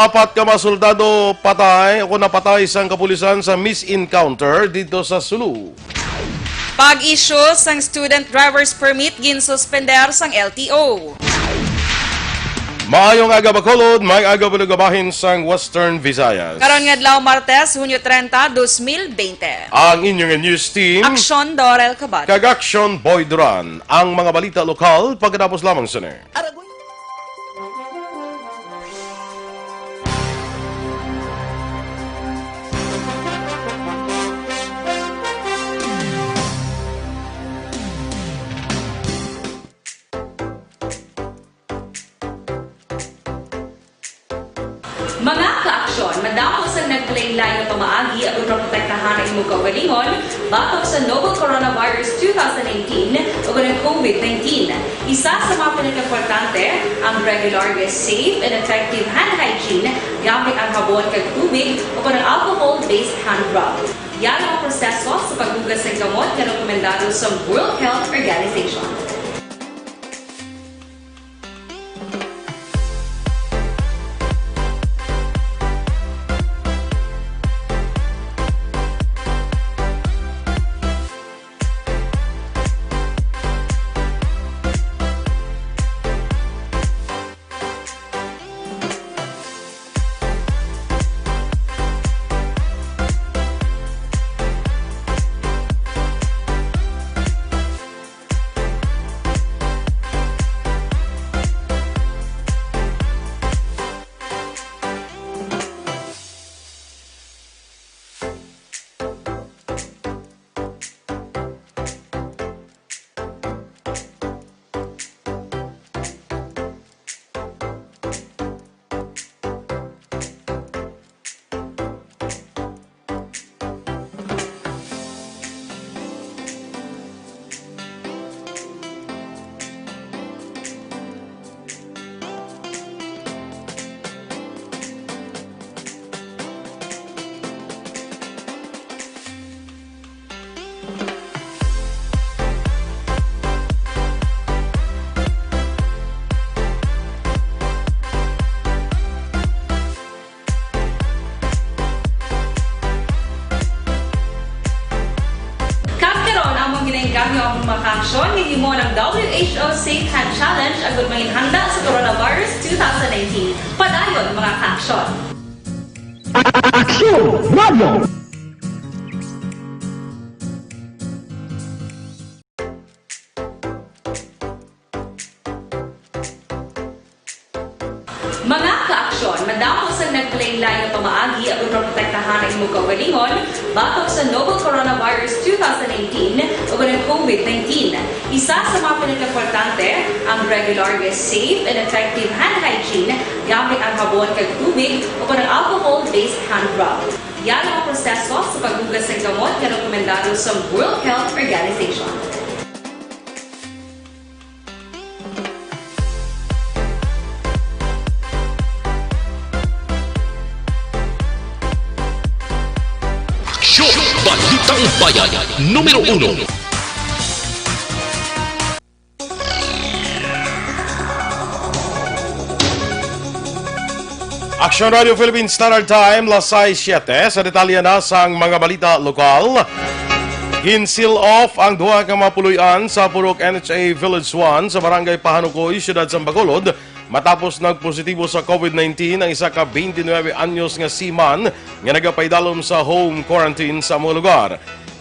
Apat ka mga soldado patay o napatay sa kapulisan sa misencounter dito sa Sulu. Pag-issue sang student driver's permit ginsuspender sang LTO. Maayong aga Bacolod, may aga balugabahin sang Western Visayas. Karon nga adlaw Martes, Hunyo 30, 2020. Ang inyong news team, Aksyon, Dorel, Cabatu. kag Aksyon Boy Duran. Ang mga balita lokal pagkatapos lamang sini. Mga ka-aksyon, madamo sa nagpalaylay na pamaagi at protektahan ang imong kaugalingon batok sa novel coronavirus 2018 o ng COVID-19. Isa sa mga pinaka-importante ang regular, safe, and effective hand hygiene gamit ang habon kag tubig o ng alcohol-based hand rub. Yan ang proseso sa paghugas ng gamot na rekomendado sa World Health Organization. Gamyo ang mga aksyon, hindi mo ng WHO Safe Hand Challenge agad may handa sa coronavirus 2019. Padayon mga aksyon. Aksyon! Radio! Mga ka-aksyon, madamo sa nagpalaylay na pamaagi at protektahan ang imong kaugalingon batok sa novel coronavirus 2018 o ng COVID-19. Isa sa mga pinaka-importante ang regular, safe, and effective hand hygiene gamit ang habon kag tubig o ng alcohol-based hand rub. Yan ang proseso sa paghugas ng gamot na rekomendado sa World Health Organization. Balitang Bayan, Numero 1. Aksyon Radio Philippine Standard Time, lasay 7. Sa detalye na sang mga balita lokal. Ginseal off ang duha ka mga puluyan sa Purok NHA Village 1 sa Barangay Pahanukoy, Siyudad sa Bacolod. Matapos nagpositibo sa COVID-19 ang isa ka 29 anyos nga seaman nga nagapaydalom sa home quarantine sa mga lugar.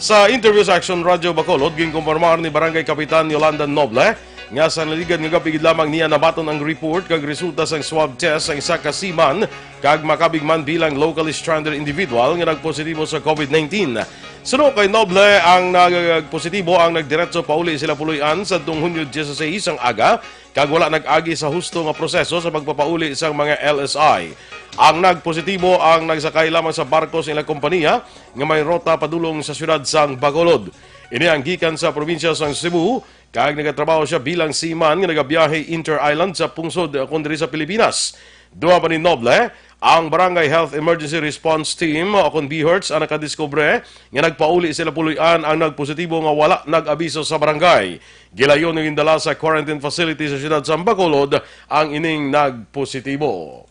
Sa interview sa Aksyon Radio Bacolod, ginkumpirmar ni Barangay Kapitan Yolanda Noble nga sa naligan nga gapigid lamang niya nabaton ang report kag resulta sang swab test ang isa ka seaman kag makabigman bilang locally stranded individual nga nagpositibo sa COVID-19. Suno kay Noble ang nagpositibo ang nagdiretso pauli sila puluyan sa Hunyo 16 ang aga kag wala nag-agi sa husto nga proseso sa pagpapauli sa mga LSI. Ang nagpositibo ang nagsakay lamang sa barko sa ilang kompanya nga may rota padulong sa siyudad sang Bacolod. Ini ang gikan sa probinsya sang Cebu kag nagatrabaho siya bilang seaman nga nagabiyahe inter-island sa pungsod kundi sa Pilipinas. Duha pa ni Noble, ang Barangay Health Emergency Response Team o kung BHERTS ang nakadiskubre nga nagpauli sila puluyan ang nagpositibo nga wala nag-abiso sa barangay. Gilayon ng indala sa quarantine facility sa siyudad sa Bacolod ang ining nagpositibo.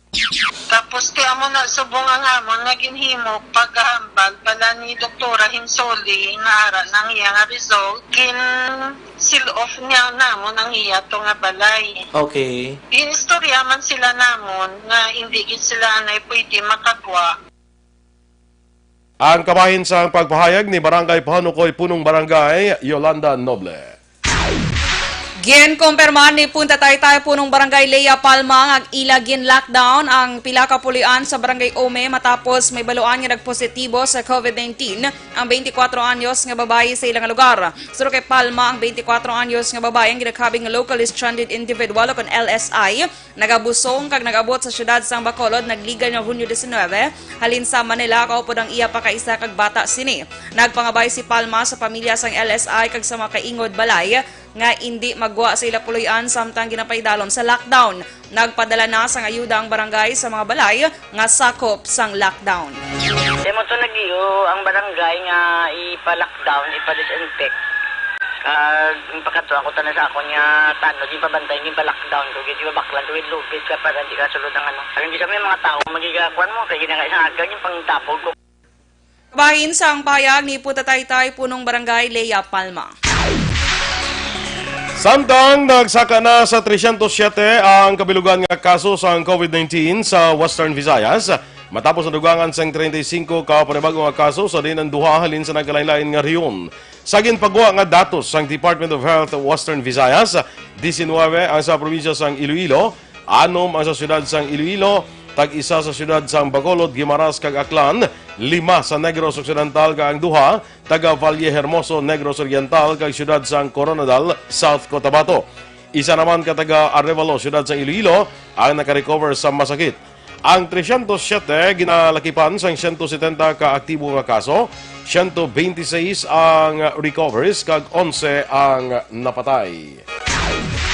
Tapos kaya mo na subong ang amon nga ginhimo paghambal bala ni Doktora Hinsoli nga ara nang iya nga result gin seal off niya namon ang iya to nga balay. Okay. Ginistorya man sila namon nga hindi gid sila anay pwede makagwa. Ang kabahin sa pagpahayag ni Barangay Pahanukoy Punong Barangay, Yolanda Noble. Gin-kumpirman ni Punta Taytay Punong Barangay Lea Palma ang ilagin lockdown ang pila ka pulian sa Barangay Ome matapos may baluan nga nagpositibo sa COVID-19 ang 24 anyos nga babae sa ilang lugar. Suro kay Palma ang 24 anyos nga babae ang ginakabing locally stranded individual o kon LSI nagabusong kag nagabot sa syudad sang Bacolod nagligal nga Hunyo 19 halin sa Manila kaupod ang iya pa kaisa kag bata sini. Nagpangabay si Palma sa pamilya sang LSI kag sa mga kaingod balay nga hindi magwa sa ila puloy-an samtang ginapaydalom sa lockdown. Nagpadala na sang ayuda ang barangay sa mga balay nga sakop sang lockdown. Demo to nagiyo ang barangay nga ipa-lockdown, ipa-disinfect. Yung pakatuan ko na sa ako niya tano, di pa bantay, di pa lockdown ko, di pa baklan, di pa lupit ka para di ka sulod ng ano. Hindi sa may mga tao magigakuan mo, kaya ginagay sa agang yung pangtapog ko. Kabahin sang payag ni Punta Taytay Punong Barangay Lea Palma. Samtang nagsaka na sa 307 ang kabilugan nga kaso sa COVID-19 sa Western Visayas matapos nadugangan sang 35 ka panibago nga kaso sa dinang duha halin sa nagkalain-lain nga rehiyon. Sa ginpagwa nga datos sang Department of Health Western Visayas, 19 ang sa probinsya sang Iloilo, 6 ang sa siyudad sang Iloilo, tag-isa sa siyudad sang Bacolod, Guimaras kag Aklan, 5 sa Negros Occidental kag ang duha taga Valle Hermoso, Negros Oriental kag siyudad sang Coronadal, South Cotabato. Isa naman ka taga Arevalo, siyudad sang Iloilo ang nakarecover sa masakit. Ang 307 ginalakipan sang 170 ka aktibo nga kaso, 126 ang recoveries kag 11 ang napatay.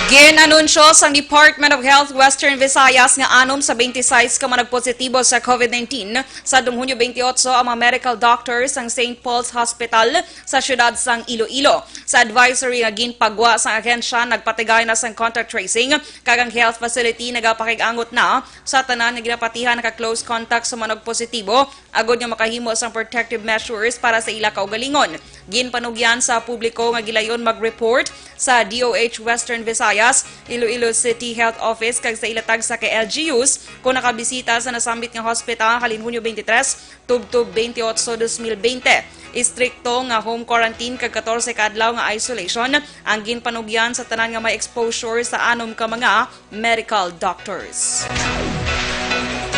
Ginanunsyo sang Department of Health Western Visayas nga 6 sa 26 ka managpositibo sa COVID-19 sa Hunyo 28 ang mga medical doctors sang St. Paul's Hospital sa siyudad sang Iloilo. Sa advisory nga ginpagwa sang ahensya nagpatigay na sang contact tracing kag ang health facility nagapakig-angot na sa tanan nga ginapatihan naka close contact sa managpositibo agod nga makahimo sang protective measures para sa ila kaugalingon. Ginpanugyan sa publiko nga gilayon mag-report sa DOH Western Visayas, Iloilo City Health Office kag sa ilatag sa LGUs kung nakabisita sa nasambit nga hospital halin Hunyo 23, tubtub 28, 2020. Istrikto nga home quarantine kag 14 ka adlaw nga isolation ang ginpanugyan sa tanan nga may exposure sa 6 ka mga medical doctors.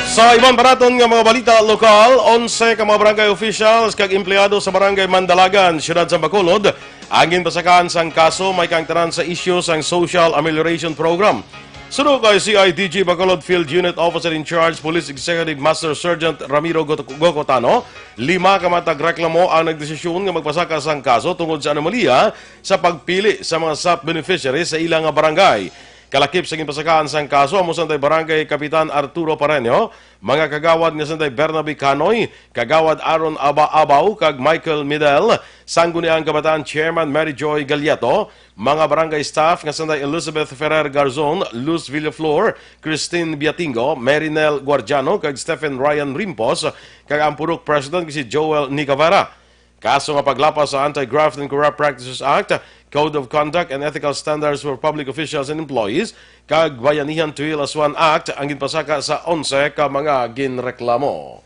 Sa ibang baraton nga mga balita lokal, 11 ka mga barangay officials kag empleyado sa barangay Mandalagan, siyudad sa Bacolod, ang ginpasakaan sang kaso may kangtanan sa issue sang Social Amelioration Program. Suno kay CIDG Bacolod Field Unit Officer in Charge Police Executive Master Sergeant Ramiro Gocotano, 5 ka matag reklamo ang nagdesisyon nga magpasaka sang kaso tungod sa anomalya sa pagpili sa mga SAP beneficiaries sa ilang barangay. Kalakip sa ginpasakaan sang kaso amo sanday Barangay Kapitan Arturo Pareño, mga kagawad nga sanday Bernabe Canoy, kagawad Aaron Abaw kag Michael Midel, sangguniang kabataan Chairman Mary Joy Galieto, mga barangay staff nga sanday Elizabeth Ferrer Garzon, Luz Villaflor, Christine Biatingo, Marinel Guardiano kag Stephen Ryan Rimpos, kag ang purok president si Joel Nicavera. Kaso nga paglapas sa Anti-Graft and Corrupt Practices Act, Code of Conduct and Ethical Standards for Public Officials and Employees, kag Bayanihan Tuil Aswan Act ang ginpasaka sa 11 ka mga ginreklamo.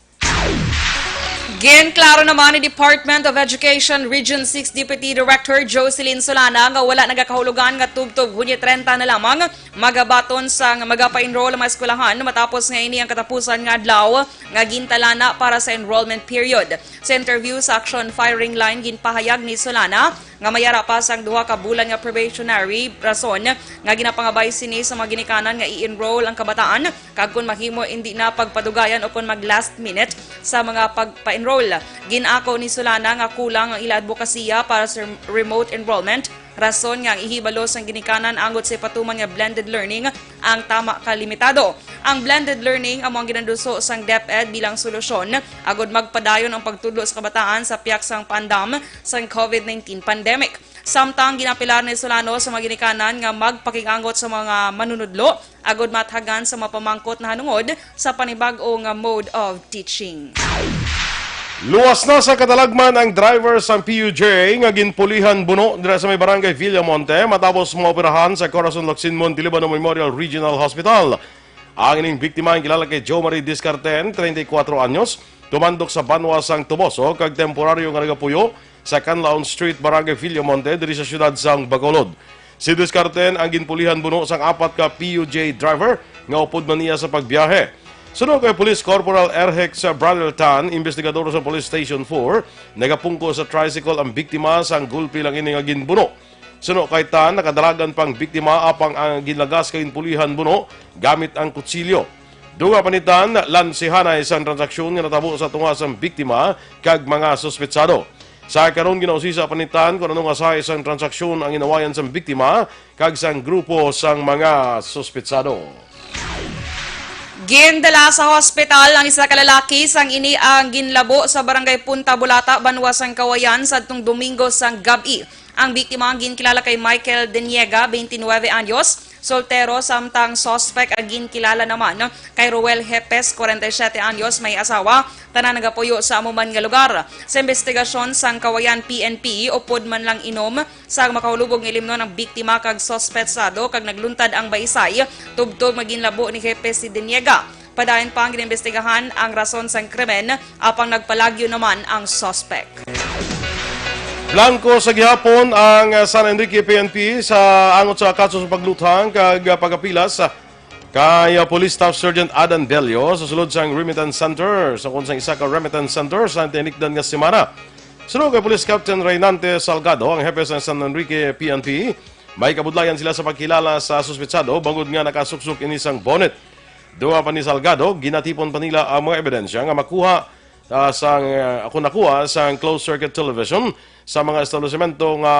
Ginklaro naman ni Department of Education Region 6 Deputy Director Jocelyn Solana nga wala nagakahulugan nga tugtog Hunyo 30 na lamang magabaton sang magapa-enroll ang mga eskwelahan matapos nga ini ang katapusan nga adlaw nga gintalana para sa enrollment period. Sa interview sa Aksyon firing line ginpahayag ni Solana nga mayara pa sang 2 ka bulan nga probationary rason nga ginapangabay sini sa mga ginikanan nga i-enroll ang kabataan kag kun mahimo hindi na pagpadugayan o kun mag last minute sa mga pagpa-enroll. Ginako ni Solana nga kulang ang ila advokasya para sa remote enrollment. Rason nga ang ihibalos ang ginikanan angot sa patuman nga blended learning ang tama kalimitado. Ang blended learning among ginanduso sang DepEd bilang solusyon agod magpadayon ang pagtudlo sa kabataan sa piyak sang pandam sang COVID-19 pandemic. Samtang ginapilar ni Solano sa mga ginikanan nga magpakigangot sa mga manunudlo agod mathagan sa mapamangkot na hanungod sa panibag-o nga mode of teaching. Luwas na sa katalagman ang driver sa PUJ nga ginpulihan buno dira sa may barangay Villamonte matapos maoperahan sa Corazon Locsin Montalbano Memorial Regional Hospital. Ang ining biktima ang kilala kay Joe Marie Discarten, 34 anyos, tumandok sa banwa sang Tuboso kag temporaryo nga nagapuyo sa Canlaon Street, Barangay Villamonte diri sa siyudad sang Bacolod. Si Discarten ang ginpulihan buno sang apat ka PUJ driver nga upod man niya sa pagbiyahe. Sunod kay Police Corporal Erhex Balitang, investigador sa Police Station 4, nagapungko sa tricycle ang biktima sang gulpi lang ini nga ginbuno. Sunod kay Tan, nakadalagan pang biktima apang ang ginlagas kay pulihan buno gamit ang kutsilyo. Duga panitan, lansihanay sa transaksyon nga natabo sa tunga sang biktima kag mga suspetsado. Sa karon ginausisa panitan kung anong asahay sang transaksyon ang inawayan sang biktima kag sang grupo sang mga suspetsado. Gindala sa hospital ang isa ka lalaki sang ini ang ginlabo sa barangay Punta Bulata, Banwa sang Kawayan sa atong Domingo sang gabi. Ang biktima ang ginkilala kay Michael Deniega, 29 anyos, soltero, samtang suspect ang ginkilala naman kay Roel Hepes, 47 anyos, may asawa, tanan nagapuyo sa amuman nga lugar. Sa investigasyon sang Kawayan PNP, upod man lang inom sa makahulubog ng ilimno ng biktima kag suspetsado kag nagluntad ang baysay, tubtog maginlabo ni Hepes si Deniega. Padayon pa ang ginembestigahan ang rason sang krimen, apang nagpalagyo naman ang suspect. Blanco sa gihapon ang San Enrique PNP sa angot sa kaso sa pagluthang kag pagapilas kay Police Staff Sergeant Adan Bello sa sulod sang Remittance Center sa kunsang isa ka Remittance Center sa tinikdan nga semana. Sunod kay Police Captain Reynante Salgado, ang hepe sa San Enrique PNP, may kabudlayan sila sa pagkilala sa suspetsado bangod nga nakasuksok ini sang bonnet. Duwa pa ni Salgado, ginatipon pa nila ang mga ebidensya nga makuha nakuha sa closed circuit television sa mga establishmento nga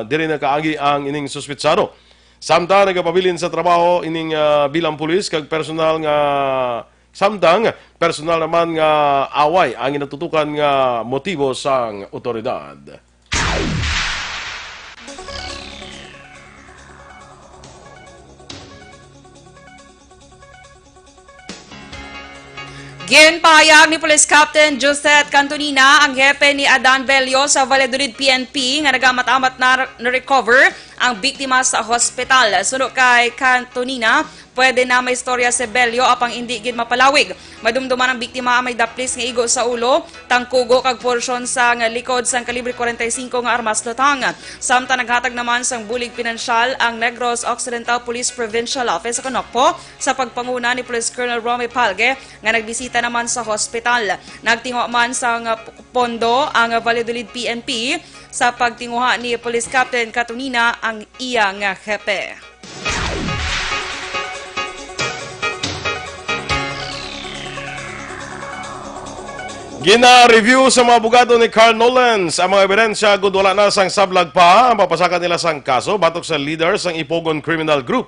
diri na kaagi ang ining suspetsado. Samtang nagapabilin sa trabaho ining bilang pulis kag personal nga samtang personal naman nga away ang inatutukan nga motibo sang otoridad. Ginpahayag ni Police Captain Josette Cantonina, ang hepe ni Adan Bello sa Valladolid PNP nga nagama't-amat na recover ang biktima sa hospital. Sunod kay Cantonina, pwede na may istorya si Bello apang hindi gid mapalawig. Madumduman ang biktima may daplis nga igo sa ulo, tangkugo kag porsyon sa nga likod sang kalibre 45 nga armas lutang. Samtang naghatag naman sang bulig pinansyal ang Negros Occidental Police Provincial Office sa Conocpo sa pagpanguna ni Police Colonel Romy Palge nga nagbisita naman sa hospital. Nagtingo man sa pondo ang Valladolid PNP sa pagtinguha ni Police Captain Catunina ang iyang hepe. Gina-review sa mga abogado ni Carl Nolens ang mga ebidensya gud wala na sang sablag pa ang papasakan nila sang kaso batok sa leader sang Ipogon Criminal Group.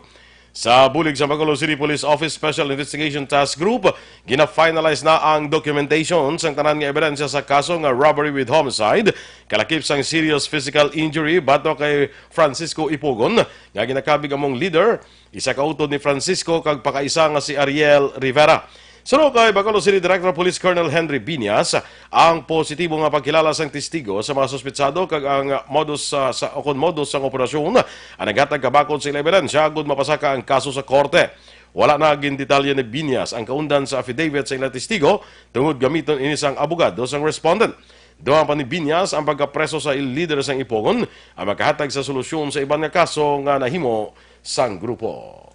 Sa bulig sa Bacolod City Police Office Special Investigation Task Group, gina-finalize na ang documentation sang tanan nga ebidensya sa kaso nga robbery with homicide, kalakip sang serious physical injury batok kay Francisco Ipogon nga ginakabig among leader, isa ka utod ni Francisco kag pakaisa nga si Ariel Rivera. Sunod kay Bacolod City Director Police Colonel Henry Biñas, ang positibo nga pagkilala sang testigo sa mga suspetsado kag ang modus sang operasyon ang naghatag kabakod sa ebidensya gud mapasaka ang kaso sa korte. Wala na gin detalye ni Biñas ang kaundan sa affidavit sa ilang testigo tungod gamiton ini sang abogado sang respondent. Duha pa ni Biñas ang pagkapreso sa leader sang Ipogon ang makahatag sa solusyon sa ibang nga kaso nga nahimo sang grupo.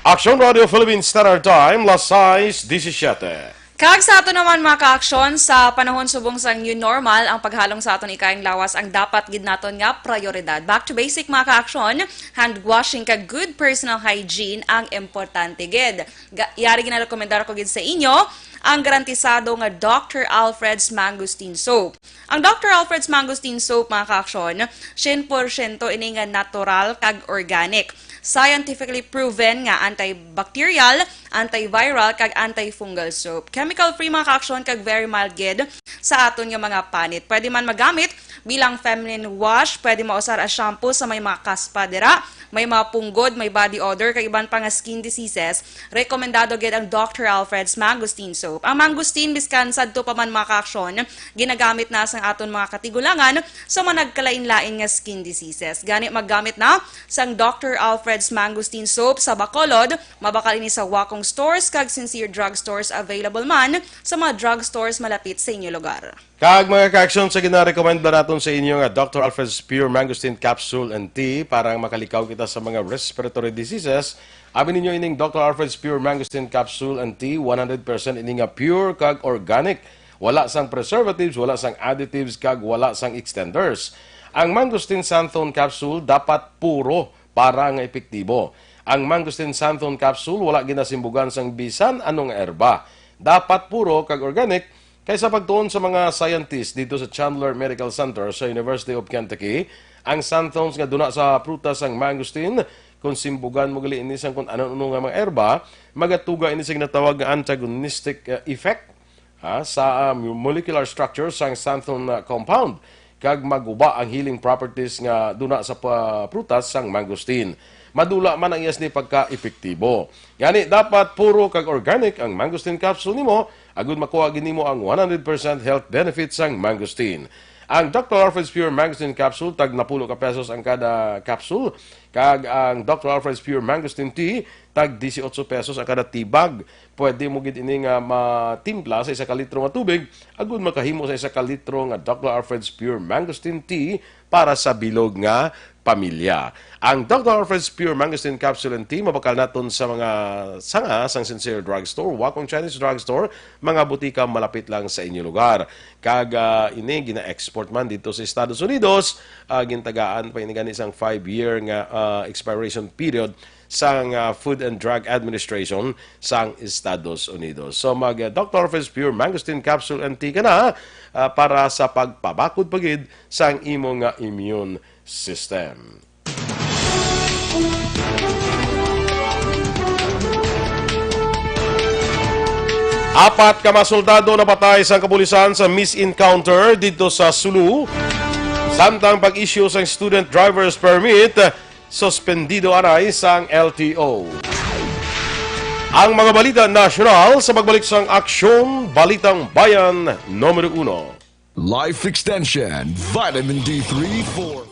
Aksyon Radio Philippines Standard Time, las 6:17. Kag sa ato naman mga ka-aksyon, sa panahon subong sang new normal, ang paghalong sa aton ikayang lawas ang dapat gid naton nga prioridad. Back to basic mga ka-aksyon, hand washing kag good personal hygiene ang importante gid. Yari ginarekomendar ko gid sa inyo ang garantisado nga Dr. Alfred's Mangosteen Soap. Ang Dr. Alfred's Mangosteen Soap mga ka-aksyon, 100% ini nga natural kag organic. Scientifically proven nga antibacterial, antiviral kag antifungal soap. Chemical free mga ka-aksyon kag very mild gid sa aton nga mga panit. Pwede man magamit bilang feminine wash. Pwede mausar as shampoo sa may mga kaspadera, may mga punggod, may body odor, kay iban pa nga skin diseases. Rekomendado gid ang Dr. Alfred's Mangosteen Soap. Ang Mangosteen, biskan sadto pa man mga ka-aksyon, ginagamit na sa aton mga katigulangan sa mga nagkalain-lain nga skin diseases. Gani maggamit na sang Dr. Alfred's Mangosteen Soap sa Bacolod, mabakal ini sa Wakong Stores kag Sincere Drug Stores, available man sa mga drugstores malapit sa inyo lugar. Kag mga ka-aksyon, sa gina-recommend ba natin sa inyo nga Dr. Alfred's Pure Mangosteen Capsule and Tea para makalikaw kita sa mga respiratory diseases. Abi ninyo ining Dr. Alfred's Pure Mangosteen Capsule and Tea, 100% ini nga pure kag organic. Wala sang preservatives, wala sang additives, kag wala sang extenders. Ang Mangosteen Santhone Capsule dapat puro para nga epektibo. Ang Mangosteen Santhone Capsule wala ginasimbugan sang bisan anong erba. Dapat puro kag organic kaysa pagtuon sa mga scientists dito sa Chandler Medical Center sa University of Kentucky. Ang Santhones nga duna sa prutas ang mangosteen, kung simbugan mo gali ini sang kung ano-ano nga mga erba, magatuga ini sa ginatawag nga antagonistic effect sa molecular structure sang Santhone compound kag maguba ang healing properties nga duna sa prutas sang mangosteen. Madula man ang iyas ni pagka-epektibo. Gani, dapat puro kag organic ang mangosteen capsule nimo, agud makuha ginimo ang 100% health benefits sang mangosteen. Ang Dr. Alfred's Pure Mangosteen Capsule, tag na ₱10 ang kada capsule. Kag ang Dr. Alfred's Pure Mangosteen Tea, tag ₱18 ang kada tibag. Pwede mo gid ini nga matimpla sa 1 litro nga tubig, agud makahimo sa 1 litro nga Dr. Alfred's Pure Mangosteen Tea para sa bilog nga pamilya. Ang Dr. Alfred's Pure Mangosteen Capsule and Tea, mabakal naton sa mga sanga sang Sincere Drug Store, Wakong Chinese Drug Store, mga butika malapit lang sa inyo lugar. Kag ini gina-export man dito sa Estados Unidos, gintagaan pa ini gani sang 5-year nga expiration period sang Food and Drug Administration sang Estados Unidos. So mag Dr. Alfred's Pure Mangosteen Capsule and Tea ka na para sa pagpabakod pagid sang imong immune system. Apat ka mga soldado na patay sa kapulisan sa misencounter dito sa Sulu. Samtang pag-issue sang student driver's permit, suspendido aray sang LTO. Ang mga balita nasyonal sa pagbalik sang Aksyon, Balitang Bayan, Numero 1. Life Extension, Vitamin D3 for...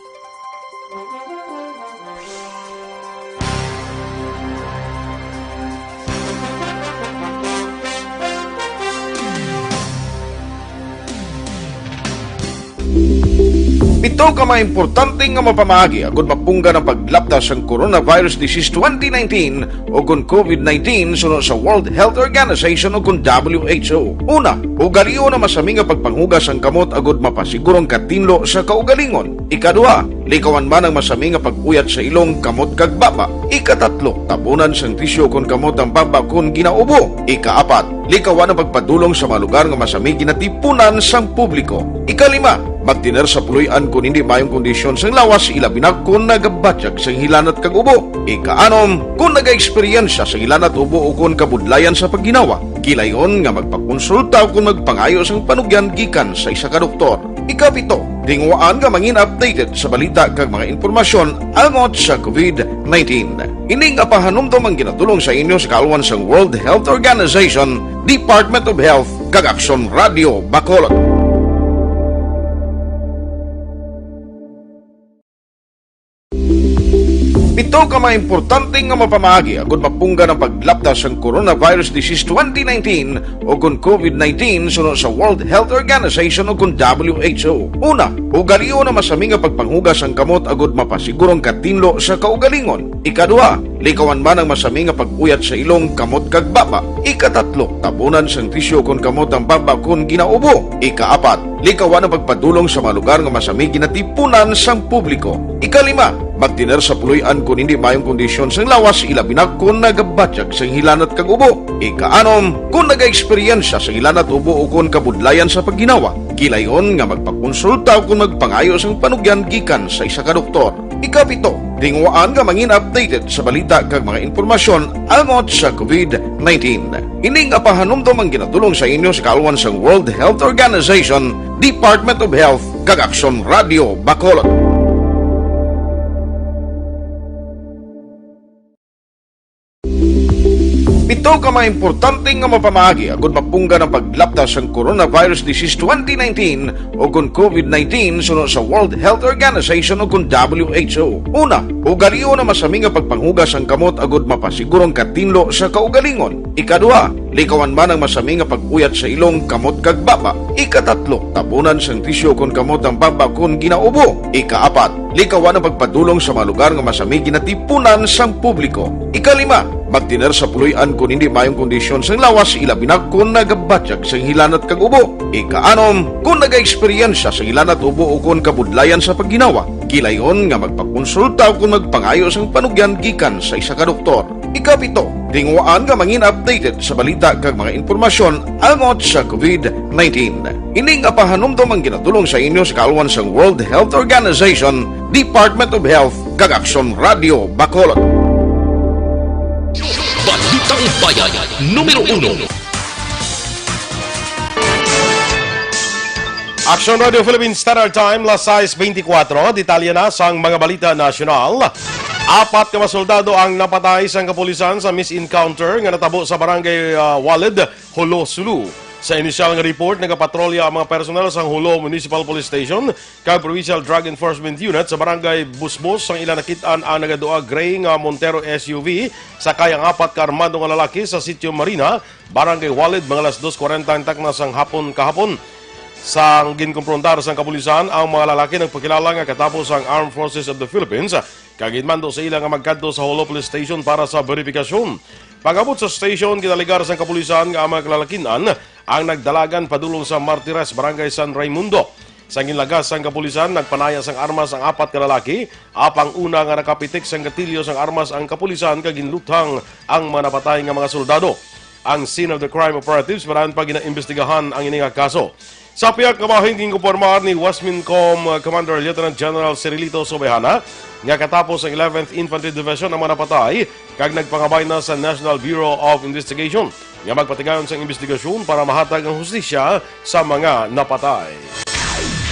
Ito ka mga importante nga mapamagi agud mapungga ng paglapdas ang Coronavirus Disease 2019 o kung COVID-19 sunod sa World Health Organization o kung WHO. Una, ugaliyo na masami nga pagpanghugas ang kamot agud mapasigurong katinlo sa kaugalingon. Ikadua, likawan man ang masami nga pag-uyat sa ilong kamot kag baba. Ikatatlo, tapunan sang tisyo kung kamot ang baba kung ginaubo. Ikaapat, likawan ang pagpadulong sa mga lugar nga masami ginatipunan sang publiko. Ikalima, magtiner sa puluyan kung hindi mayong kondisyon sang lawas, ilabi na kung nagabatyag sang hilanat kag ubo. Ikaanom, kung naga-eksperyensya sang hilanat ubo o kung kabudlayan sa pagginawa. Kilayon nga magpakonsulta o kung magpangayo sang panugyan gikan sa isa ka doktor. Ikapito, tingwaan nga mangin updated sa balita kag mga informasyon angot sa COVID-19. Ining apahanumdom ang ginatulong sa inyo sa kalwan sang World Health Organization, Department of Health kag Aksyon Radio Bacolod. Ito ka mga importante nga mapamagi agud mapungga ng paglapdas ang Coronavirus Disease 2019 o kung COVID-19 sunod sa World Health Organization o kung WHO. Una, ugaliyo na masami nga pagpanghugas ang kamot agud mapasigurong katinlo sa kaugalingon. Ikadua, likawan man ang masami nga pag-uyat sa ilong kamot kag baba. Ikatatlo, tapunan sang tisyo kung kamot ang baba kung ginaubo. Ikaapat, likawan ang pagpadulong sa mga lugar nga masami ginatipunan sang publiko. Ikalima, magtiner sa puluyan kung hindi mayong kondisyon sang lawas, ilabi na kung nagabatyag sang hilanat kag ubo. Ikaanom, kung naga-eksperyensya sang hilanat ubo o kung kabudlayan sa pagginawa. Kilayon nga magpakonsulta o kung magpangayo sang panugyan gikan sa isa ka doktor. Ikapito, tingwaan nga mangin updated sa balita kag mga informasyon angot sa COVID-19. Ining apahanumdum ang ginatulong sa inyo sa kalwan sang World Health Organization, Department of Health kag Aksyon Radio Bacolod. Pito ka mga importante nga mapamagi agud mapungga ng paglaptas sa Coronavirus Disease 2019 o kung COVID-19 sunod sa World Health Organization o kung WHO. Una, ugalion na masami nga pagpanghugas ang kamot agud mapasigurong katinlo sa kaugalingon. Ikadua, likawan man ang masami nga pag-uyat sa ilong kamot kag baba. Ikatatlo, tapunan sang tisyo kon kamot ang baba kon ginaubo. Ikaapat, likawan ang pagpadulong sa mga lugar nga masami ginatipunan sang publiko. Ikalima, magtiner sa puluyan kung hindi mayong kondisyon sang lawas ilabi na kung nagabatyag sang hilanat kag ubo. Ikaanom, kung nag-eksperyensya sa hilanat ubo o kung kabudlayan sa pagginawa. Gilayon nga magpakonsulta kung magpangayo sang panugyan gikan sa isa ka doktor. Ikapito, tingwaan nga mangin updated sa balita kag mga informasyon angot sa COVID-19. Ining apahanumdum ang ginatulong sa inyo sa kalwan sang World Health Organization, Department of Health kag Aksyon Radio Bacolod. Balitang Bayan, Numero 1. Aksyon Radio Philippines Standard Time, las 6:24, detalye na sang mga balita nasyonal. 4 ka soldado ang napatay sa kapulisan sa misencounter nga natabo sa barangay Walid, Hulo, Sulu. Sa inisyal nga report, nagapatrolya ang mga personel sa Hulo Municipal Police Station kag Provincial Drug Enforcement Unit sa barangay Busbos ang ilan nakitaan ang nagadua gray nga Montero SUV sa kayang 4 ka armado nga lalaki sa Sitio Marina, barangay Walid, mga alas 2:40 takna sang hapon kahapon. Sang ginkumprontar sang kapulisan ang mga lalaki nagpakilala nga katapos ang Armed Forces of the Philippines kag ginmando sa ila nga magkadto sa Hulo Police Station para sa verifikasyon. Pag-abot sa station, kinaligar sang kapulisan nga ang mga kalalakinan ang nagdalagan padulong sa Martires, barangay San Raimundo. Sa ginlagas sang kapulisan, nagpanaya sang armas ang 4 ka lalaki. Apang una nga nakapitik sang gatilyo sang armas ang kapulisan kag ginluthang ang mga napatay nga mga soldado. Ang scene of the crime operatives maran pa ginaimbestigahan ang ininga kaso. Sa piyak kabahin ginkupormar ni Wasmincom Commander Lieutenant General Cirilito Sobehana nga katapos ang 11th Infantry Division ang mga napatay kag nagpangabay na sa National Bureau of Investigation nga magpatigayon sa investigasyon para mahatag ang hustisya sa mga napatay.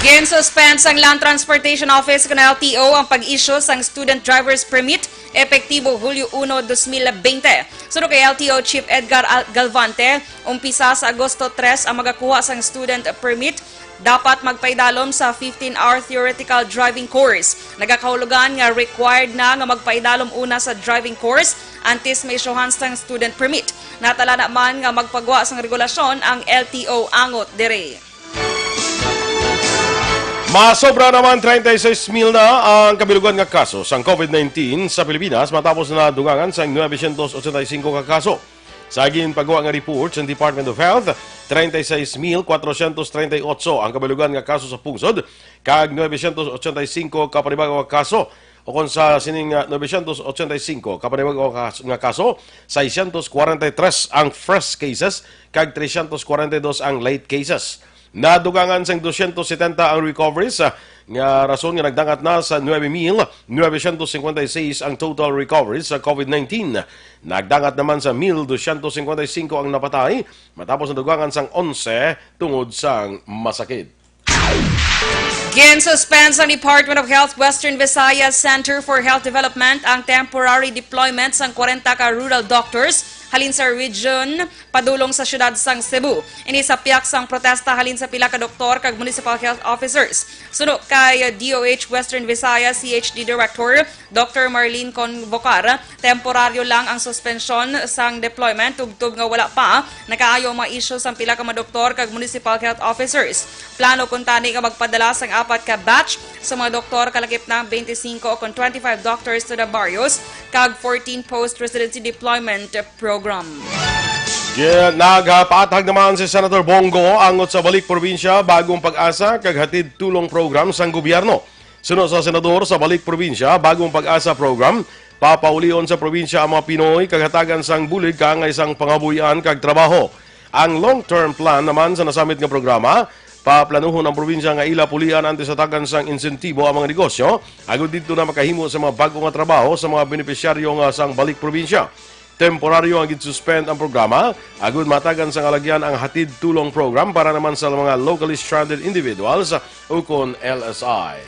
Gin-suspend sang Land Transportation Office ng LTO ang pag-issue sang Student Driver's Permit epektibo Hulyo 1, 2020. Sunod kay LTO Chief Edgar Galvante, umpisa sa Agosto 3 ang magakuha sang Student Permit, dapat magpaidalom sa 15-hour theoretical driving course. Nagakahulugan nga required na nga magpaidalom una sa driving course antes may isyohan sang student permit. Natala naman nga magpagwa sang regulasyon ang LTO angot dire. Masobra naman 36,000 na ang kabilugan nga kaso sa COVID-19 sa Pilipinas matapos na dungangan sa 985 ka kaso. Sa ginpagawa nga report sa Department of Health, 36,438 ang kabilugan nga kaso sa pungsod, kag 985 ka panibago nga kaso. O kung sa sining 985 ka panibago nga kaso, 643 ang fresh cases, kag 342 ang late cases. Nadugangan sang 270 ang recoveries nga rason nga nagdangat na sa 9,956 ang total recoveries sa COVID-19. Nagdangat naman sa 1,255 ang napatay matapos nadugangan sang 11 tungod sang masakit. Gin-suspend sa Department of Health Western Visayas Center for Health Development ang temporary deployment sang 40 ka rural doctors halin sa region padulong sa syudad sang Cebu. Ini sa piyak sang protesta halin sa pila ka doktor kag municipal health officers. Suno kay DOH Western Visayas CHD Director Dr. Marlene Convocar, temporaryo lang ang suspensyon sang deployment tubtub nga wala pa nakaayo mga issue sang pila ka mga doktor kag municipal health officers. Plano kuntani nga magpadala sang 4 ka batch sa mga doktor kalakip ng 25 o 25 doctors to the barrios kag 14 post-residency deployment program. Nagpatag naman si Senator Bongo angot sa balik probinsya bagong pag-asa kag hatid tulong program sang gobyerno. Sunod sa senador sa balik probinsya bagong pag-asa program, papaulion sa probinsya ang mga Pinoy kag hatagan sang bulig kang isang pangabuyan kag trabaho. Ang long-term plan naman sa nasamit nga programa, Paplanuhon ang probinsya nga ila pulian antes sa tagan sang insentibo ang mga negosyo, agud dito na makahimo sa mga bago nga trabaho sa mga benepisyaryo nga sang balik probinsya. Temporaryo ang gid-suspend ang programa, agud matagan sang alagyan ang hatid tulong program para naman sa mga locally stranded individuals o kon LSI.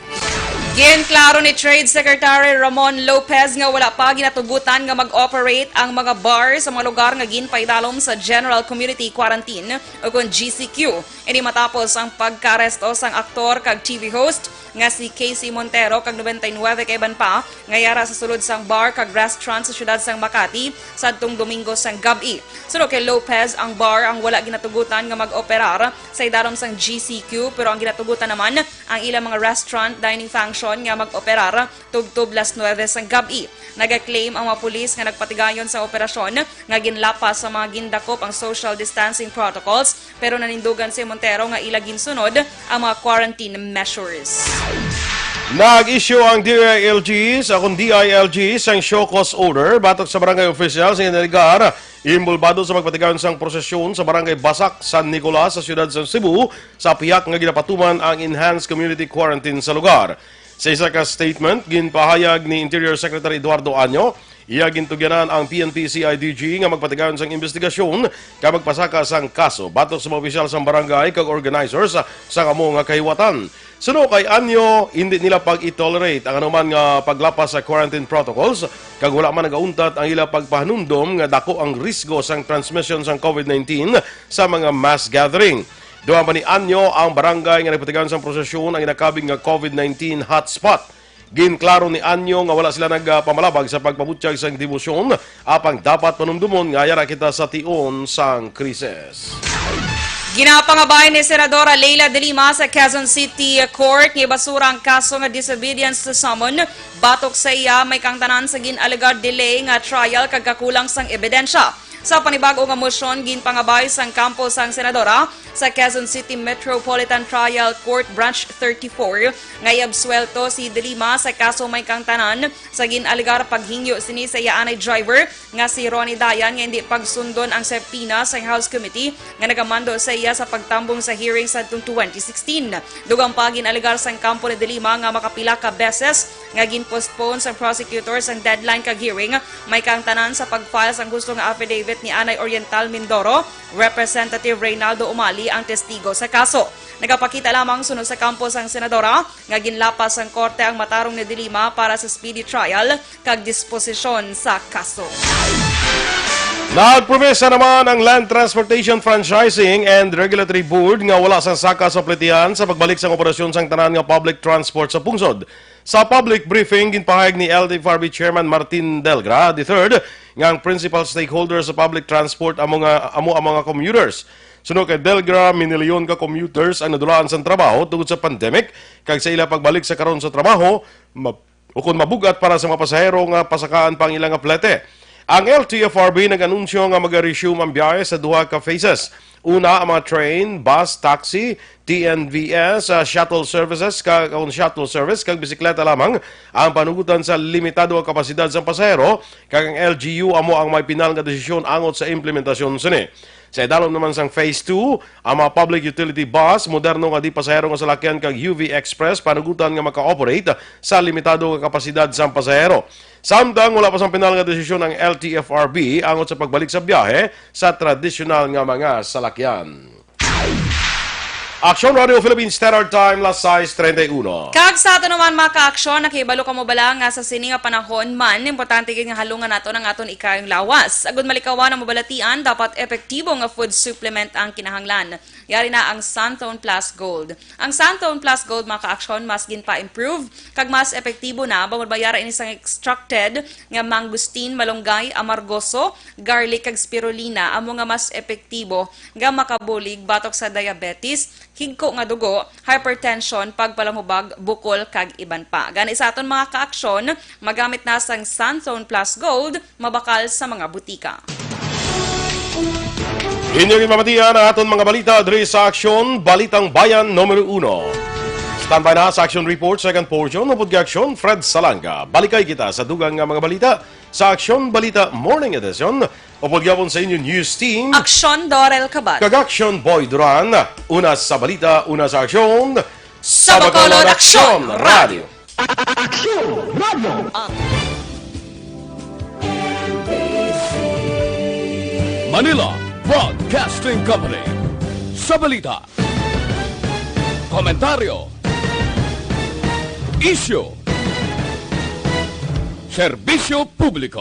Ginklaro ni Trade Secretary Ramon Lopez nga wala pa ginatugutan nga mag-operate ang mga bar sa mga lugar nga ginpaidalom sa General Community Quarantine o kung GCQ. Ini matapos ang pagkaresto sang aktor kag TV host nga si Casey Montero kag 99 kaiban pa ngayara sa sulod sang bar kag restaurant sa syudad sang Makati sadtong Domingo sang gabi. Suno kay Lopez, ang bar ang wala ginatugutan nga mag-operar sa idalom sang GCQ pero ang ginatugutan naman ang ilang mga restaurant dining function nga mag-operar tubtob las 9 sang gabi. Nag-claim ang mga pulis nga nagpatigayon sa operasyon nga ginlapas sa mga gindakop ang social distancing protocols pero nanindugan si Montero nga ila ginsunod ang mga quarantine measures. Nag-issue ang DILG sa sang show cause order batok sa barangay official sa Ineligar imbulbado sa magpatigayon sang prosesyon sa barangay Basak, San Nicolas sa siyudad sa Cebu sa piyak nga ginapatuman ang enhanced community quarantine sa lugar. Sa isa ka statement, ginpahayag ni Interior Secretary Eduardo Año, iya gintugyanan ang PNP-CIDG nga magpatigayon sang investigasyon kag magpasaka sang kaso batok sa mga opisyal sang barangay kag organizers sa kamo nga kahiwatan. Suno kay Anyo, hindi nila pag-tolerate ang anuman nga paglapas sa quarantine protocols kag wala man nagauntat ang ila pagpahanumdom nga dako ang risgo sang transmission sang COVID-19 sa mga mass gathering. Doon pa ni Anyo ang barangay nga nagpatigayon sang prosesyon ang inakabing nga COVID-19 hotspot. Ginklaro ni Anyo nga wala sila nagpamalabag sa pagpabutyag sang debosyon apang dapat panumdumon nga yara kita sa tion sang krisis. Ginapangabay ni Senadora Leila de Lima sa Quezon City Court nga basura ang kaso nga disobedience to summon batok sa iya may kang tanan sa ginalegad delay nga trial kag kakulang sang ebidensya. Sa panibago nga motion ginpangabay sang kampo sang senadora sa Quezon City Metropolitan Trial Court Branch 34 nga iabsuelto si De Lima sa kaso may kang tanan sa ginalegar paghingyo sini sa iyaanay driver nga si Ronnie Dayan nga hindi pagsundon ang septina sa House Committee nga nagamando sa iya sa pagtambong sa hearing sa 2016. Dugang pa ginalegar sang kampo ni De Lima nga makapila ka beses nga ginpostpone sa prosecutors ang deadline kag hearing may kang tanan sa pagfile sang gusto nga affidavit ni Anay Oriental Mindoro, Representative Reynaldo Umali ang testigo sa kaso. Nagapakita lamang sunod sa kampo sang senadora nga ginlapas ang korte ang matarong ni De Lima para sa speedy trial kag disposisyon sa kaso. Nagpromesa naman ang Land Transportation Franchising and Regulatory Board nga wala sang saka sa pletihan sa pagbalik sang operasyon sang tanan nga public transport sa pungsod. Sa public briefing, ginpahayag ni LTFRB Chairman Martin Delgra III nga ang principal stakeholder sa public transport amo ang mga commuters. Suno kay Delgra, minilyon ka commuters ang nadulaan sa trabaho tungod sa pandemic kag sa ila pagbalik sa karon sa trabaho ukon mabugat para sa mga pasahero nga pasakaan pang ilang plete. Ang LTFRB nag-anunsyo nga mag-resume ang biyahe sa duha ka phases. Una, ang mga train, bus, taxi, TNVS, shuttle services, kag bisikleta lamang ang panugutan sa limitado ang kapasidad sa pasahero, kag ang LGU amo ang may pinal nga desisyon angot sa implementasyon sini. Sa idalom naman sang Phase 2, ang mga public utility bus, moderno nga di pasahero nga salakyan kag UV Express, panugutan nga maka-operate sa limitado nga kapasidad sa pasahero. Samtang wala pa sang pinal nga desisyon ng LTFRB angot sa pagbalik sa biyahe sa tradisyonal nga mga salakyan. Aksyon Radio Philippines Standard Time, las 6:31. Kag sa ato naman mga ka-aksyon, nakibalo ka mo bala nga sa sini nga panahon man, importante nga halungan nato ng aton ikayong lawas. Agud malikawan ang mabalatian, dapat epektibo nga food supplement ang kinahanglan. Yari na ang Suntown Plus Gold. Ang Suntown Plus Gold mga ka-aksyon, mas ginpa-improve, kag mas epektibo na, bamabayara ini sang extracted nga mangustin, malunggay, amargoso, garlic, kag spirulina, amo nga mas epektibo nga makabulig batok sa diabetes, higko nga dugo, hypertension, pagpalamubag, bukol, kag iban pa. Gani sa aton mga ka-aksyon, magamit na sang Sunzone Plus Gold, mabakal sa mga butika. Inyong imamatian ang aton mga balita diri sa Aksyon, Balitang Bayan Numero 1. Standby na sa Aksyon Report, second portion. Upod Aksyon, Fred Salanga. Balikay kita sa dugang nga mga balita sa Aksyon Balita Morning Edition. Upod yapon sa inyo news team. Aksyon Dorel Cabatu. Kag-Aksyon Boy Duran. Una sa balita, una sa aksyon. Sa Bacolod Aksyon Radio. Manila Broadcasting Company. Sa balita, komentaryo, isyu, serbisyo publiko.